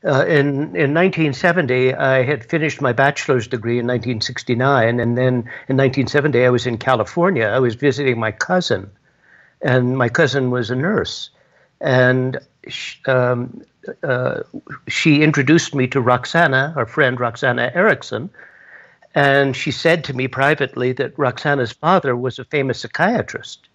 In 1970, I had finished my bachelor's degree in 1969, and then in 1970, I was in California. I was visiting my cousin, and my cousin was a nurse, and she introduced me to Roxana, our friend Roxana Erickson, and she said to me privately that Roxana's father was a famous psychiatrist.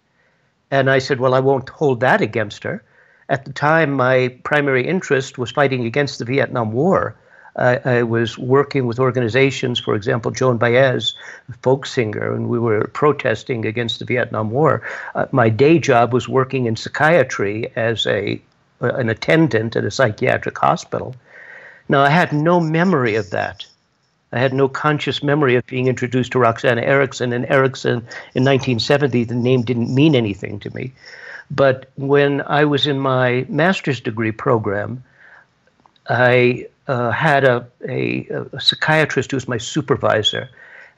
And I said, well, I won't hold that against her. At the time, my primary interest was fighting against the Vietnam War. I was working with organizations, for example, Joan Baez, a folk singer, and we were protesting against the Vietnam War. My day job was working in psychiatry as an attendant at a psychiatric hospital. Now, I had no memory of that. I had no conscious memory of being introduced to Roxana Erickson. And Erickson, in 1970, the name didn't mean anything to me. But when I was in my master's degree program, I had a psychiatrist who was my supervisor.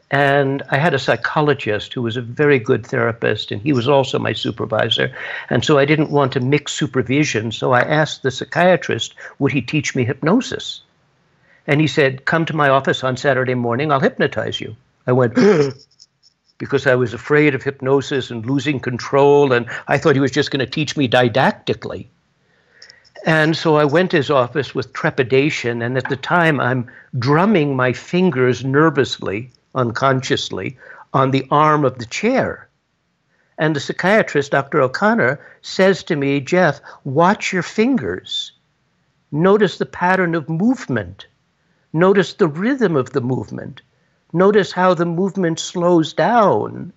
And I had a psychologist who was a very good therapist, and he was also my supervisor. And so I didn't want to mix supervision. So I asked the psychiatrist, would he teach me hypnosis? And he said, come to my office on Saturday morning, I'll hypnotize you. I went, because I was afraid of hypnosis and losing control, and I thought he was just going to teach me didactically. And so I went to his office with trepidation, and at the time I'm drumming my fingers nervously, unconsciously, on the arm of the chair. And the psychiatrist, Dr. O'Connor, says to me, Jeff, watch your fingers. Notice the pattern of movement. Notice the rhythm of the movement. Notice how the movement slows down.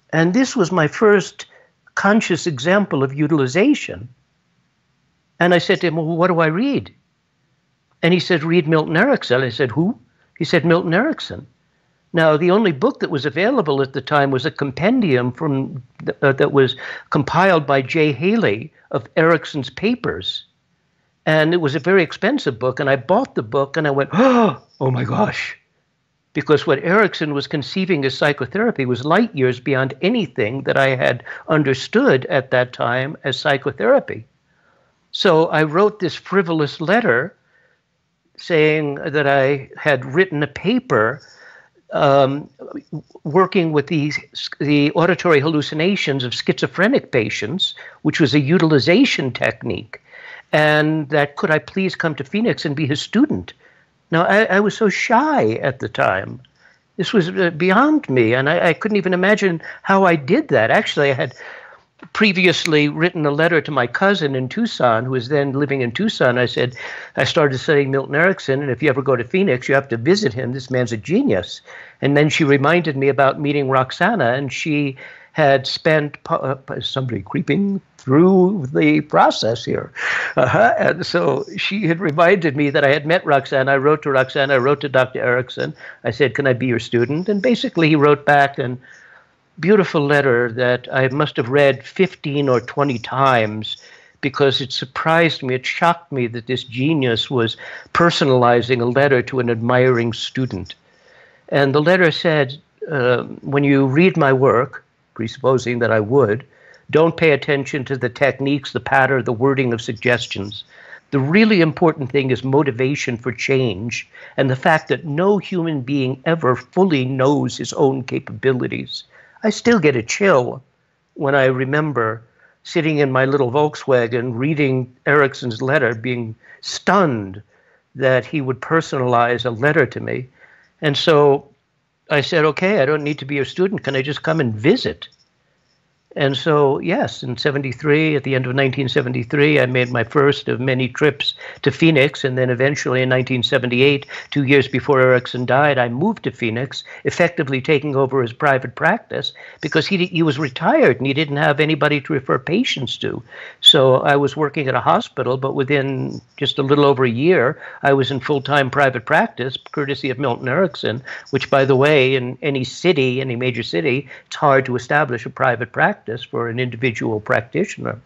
And this was my first conscious example of utilization. And I said to him, well, what do I read? And he said, read Milton Erickson. I said, who? He said, Milton Erickson. Now, the only book that was available at the time was a compendium that was compiled by Jay Haley of Erickson's papers. And it was a very expensive book. And I bought the book and I went, oh my gosh. Because what Erickson was conceiving as psychotherapy was light years beyond anything that I had understood at that time as psychotherapy. So I wrote this frivolous letter saying that I had written a paper working with the auditory hallucinations of schizophrenic patients, which was a utilization technique, and that could I please come to Phoenix and be his student. Now, I was so shy at the time. This was beyond me, and I couldn't even imagine how I did that. Actually, I had previously written a letter to my cousin in Tucson, who was then living in Tucson. I said, I started studying Milton Erickson, and if you ever go to Phoenix, you have to visit him. This man's a genius. And then she reminded me about meeting Roxana, and she had spent somebody creeping through the process here. And so she had reminded me that I had met Roxana. I wrote to Roxana. I wrote to Dr. Erickson. I said, can I be your student? And basically he wrote back a beautiful letter that I must have read 15 or 20 times because it surprised me. It shocked me that this genius was personalizing a letter to an admiring student. And the letter said, when you read my work, presupposing that I would, don't pay attention to the techniques, the pattern, the wording of suggestions. The really important thing is motivation for change and the fact that no human being ever fully knows his own capabilities. I still get a chill when I remember sitting in my little Volkswagen reading Erickson's letter, being stunned that he would personalize a letter to me. And so I said, okay, I don't need to be your student. Can I just come and visit? And so, yes, in 73, at the end of 1973, I made my first of many trips to Phoenix. And then eventually in 1978, 2 years before Erickson died, I moved to Phoenix, effectively taking over his private practice because he was retired and he didn't have anybody to refer patients to. So I was working at a hospital, but within just a little over a year, I was in full-time private practice, courtesy of Milton Erickson, which, by the way, in any city, any major city, it's hard to establish a private practice for an individual practitioner.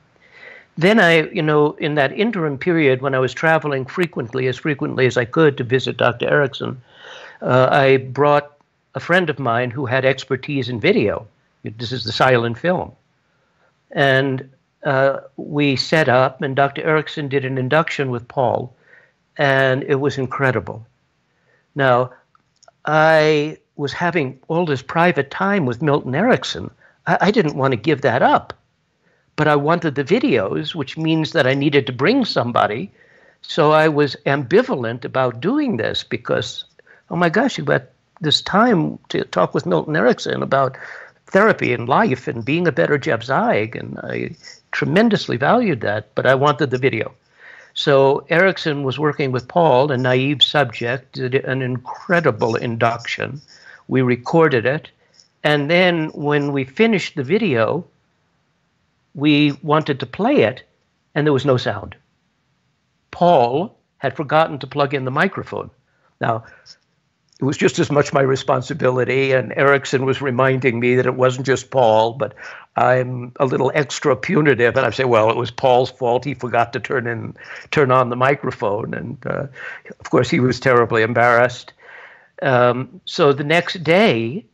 Then in that interim period when I was traveling frequently as I could to visit Dr. Erickson, I brought a friend of mine who had expertise in video. This is the silent film. And we set up, and Dr. Erickson did an induction with Paul. and it was incredible. Now, I was having all this private time with Milton Erickson. I didn't want to give that up, but I wanted the videos, which means that I needed to bring somebody. So I was ambivalent about doing this because, oh my gosh, you got this time to talk with Milton Erickson about therapy and life and being a better Jeff Zeig, and I tremendously valued that, but I wanted the video. So Erickson was working with Paul, a naive subject, did an incredible induction. We recorded it, and then when we finished the video, we wanted to play it, and there was no sound. Paul had forgotten to plug in the microphone. Now, it was just as much my responsibility, and Erickson was reminding me that it wasn't just Paul, but I'm a little extra punitive, and I say, well, it was Paul's fault. He forgot to turn on the microphone, and of course, he was terribly embarrassed. So the next day,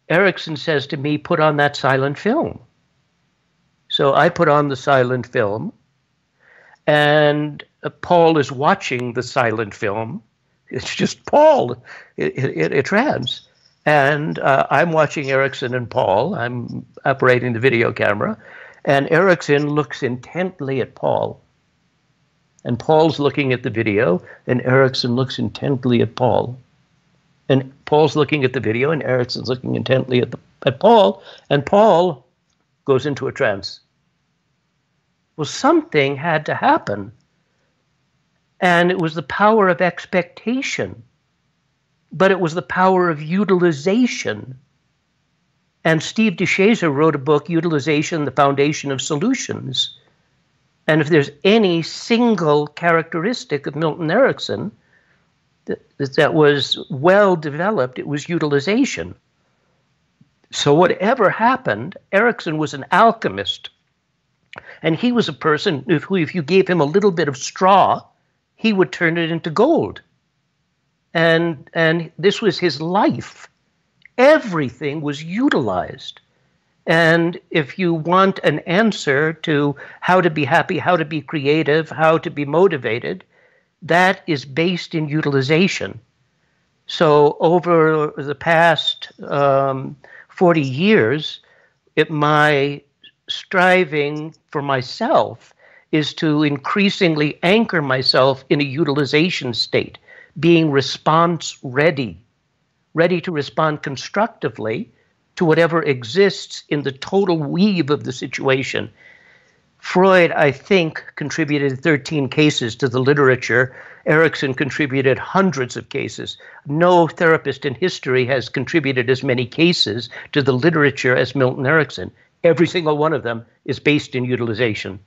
Erickson says to me, put on that silent film. So I put on the silent film, and Paul is watching the silent film. It's just Paul. It trans. And I'm watching Erickson and Paul. I'm operating the video camera. And Erickson looks intently at Paul. And Paul's looking at the video, and Erickson looks intently at Paul. And Paul's looking at the video, and Erickson's looking intently at Paul. And Paul goes into a trance. Well, something had to happen. And it was the power of expectation, but it was the power of utilization. And Steve DeShazer wrote a book, Utilization, the Foundation of Solutions. And if there's any single characteristic of Milton Erickson that was well developed, it was utilization. So whatever happened, Erickson was an alchemist. And he was a person who, if you gave him a little bit of straw, he would turn it into gold. And this was his life. Everything was utilized. And if you want an answer to how to be happy, how to be creative, how to be motivated, that is based in utilization. So over the past 40 years, my striving for myself is to increasingly anchor myself in a utilization state, being response ready to respond constructively to whatever exists in the total weave of the situation. Freud, I think, contributed 13 cases to the literature. Erickson contributed hundreds of cases. No therapist in history has contributed as many cases to the literature as Milton Erickson. Every single one of them is based in utilization.